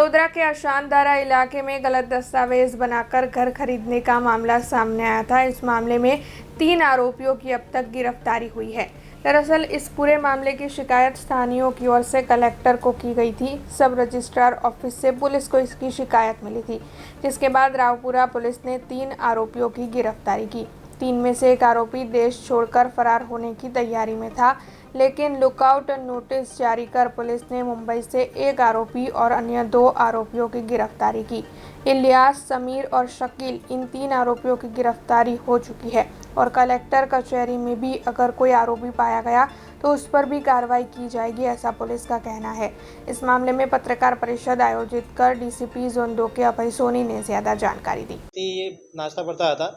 वडोदरा के अशानदारा इलाके में गलत दस्तावेज बनाकर घर खरीदने का मामला सामने आया था। इस मामले में 3 आरोपियों की अब तक गिरफ्तारी हुई है। दरअसल इस पूरे मामले की शिकायत स्थानीयों की ओर से कलेक्टर को की गई थी। सब रजिस्ट्रार ऑफिस से पुलिस को इसकी शिकायत मिली थी, जिसके बाद रावपुरा पुलिस ने 3 आरोपियों की गिरफ्तारी की। 3 में से एक आरोपी देश छोड़कर फरार होने की तैयारी में था, लेकिन लुकआउट नोटिस जारी कर पुलिस ने मुंबई से एक आरोपी और अन्य 2 आरोपियों की गिरफ्तारी की। इलियास, समीर और शकील, इन 3 आरोपियों की गिरफ्तारी हो चुकी है और कलेक्टर कचहरी में भी अगर कोई आरोपी पाया गया तो उस पर भी कार्रवाई की जाएगी, ऐसा पुलिस का कहना है। इस मामले में पत्रकार परिषद आयोजित कर डीसीपी जोन 2 के अभय सोनी ने ज्यादा जानकारी दी। नाश्ता પડતા હતા।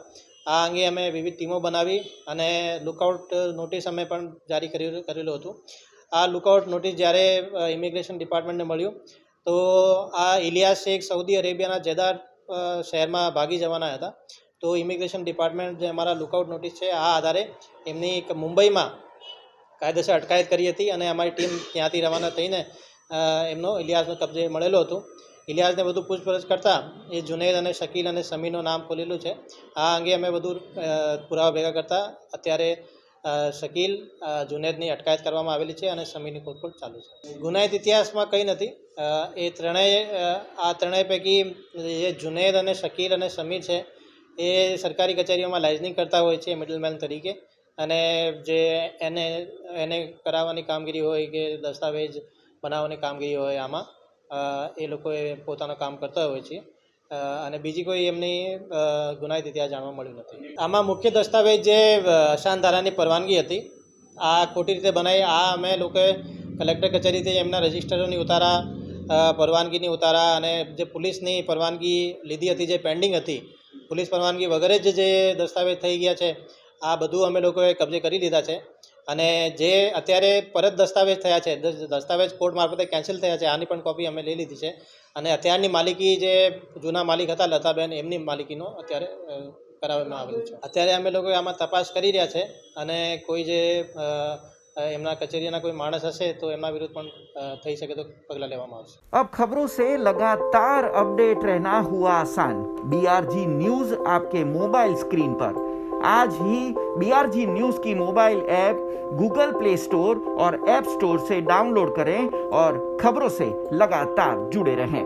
આ અંગે અમે વિવિધ ટીમો બનાવી અને લુકઆઉટ નોટિસ અમે પણ જારી કરેલું હતું। આ લુકઆઉટ નોટિસ જ્યારે ઇમિગ્રેશન ડિપાર્ટમેન્ટને મળ્યું તો આ ઇલિયાસ શેખ સૌદી અરેબિયાના જેદાર શહેરમાં ભાગી જવાના હતા। તો ઇમિગ્રેશન ડિપાર્ટમેન્ટ જે અમારા લુકઆઉટ નોટિસ છે આ આધારે એમની એક મુંબઈમાં કાયદેસર અટકાયત કરી હતી અને અમારી ટીમ ત્યાંથી રવાના થઈને એમનો ઇલિયાસનો કબજે મળેલો હતો। ઇલિયાસને વધુ પૂછપરછ કરતાં એ જુનેદ અને શકીલ અને સમીરનું નામ ખોલેલું છે। આ અંગે અમે વધુ પુરાવા ભેગા કરતાં અત્યારે શકીલ, જુનેદની અટકાયત કરવામાં આવેલી છે અને સમીરની શોધખોળ ચાલુ છે। ગુનાહિત ઇતિહાસમાં કંઈ નથી। એ ત્રણેય પૈકી જે જુનેદ અને શકીલ અને સમીર છે એ સરકારી કચેરીઓમાં લાઇઝનિંગ કરતા હોય છે મિડલમેન તરીકે, અને જે એને કરાવવાની કામગીરી હોય કે દસ્તાવેજ બનાવવાની કામગીરી હોય આમાં એ લોકોએ પોતાનું કામ કરતા હોય છે અને બીજી કોઈ એમની ગુનાહિત ઇતિહાસ જાણવા મળ્યું નથી। આમાં મુખ્ય દસ્તાવેજ જે અશાનધારાની પરવાનગી હતી આ ખોટી રીતે બનાવી। આ અમે લોકોએ કલેક્ટર કચેરીથી એમના રજિસ્ટરોની ઉતારા, પરવાનગીની ઉતારા અને જે પોલીસની પરવાનગી લીધી હતી જે પેન્ડિંગ હતી, પોલીસ પરવાનગી વગર જ જે દસ્તાવેજ થઈ ગયા છે આ બધું અમે લોકોએ કબજે કરી લીધા છે અને જે અત્યારે પરત દસ્તાવેજ થયા છે, દસ્તાવેજ કોર્ટ મારફતે કેન્સલ થયા છે, આની પણ કોપી અમે લઈ લીધી છે અને અત્યારની માલિકી જે જૂના માલિક હતા લતાબેન એમની માલિકીનો અત્યારે કરાવવામાં આવેલું છે। અત્યારે અમે લોકો આમાં તપાસ કરી રહ્યા છે અને કોઈ જે એમના કચેરીના કોઈ માણસ હશે તો એમના વિરુદ્ધ પણ થઈ શકે તો પગલાં લેવામાં આવશે। अब खबरों से लगातार अपडेट रहना हुआ आसान। बीआरजी न्यूज आपके मोबाइल स्क्रीन पर। आज ही बीआरजी न्यूज की mobile app Google play store और ऐप स्टोर से डाउनलोड करें और खबरों से लगातार जुड़े रहें।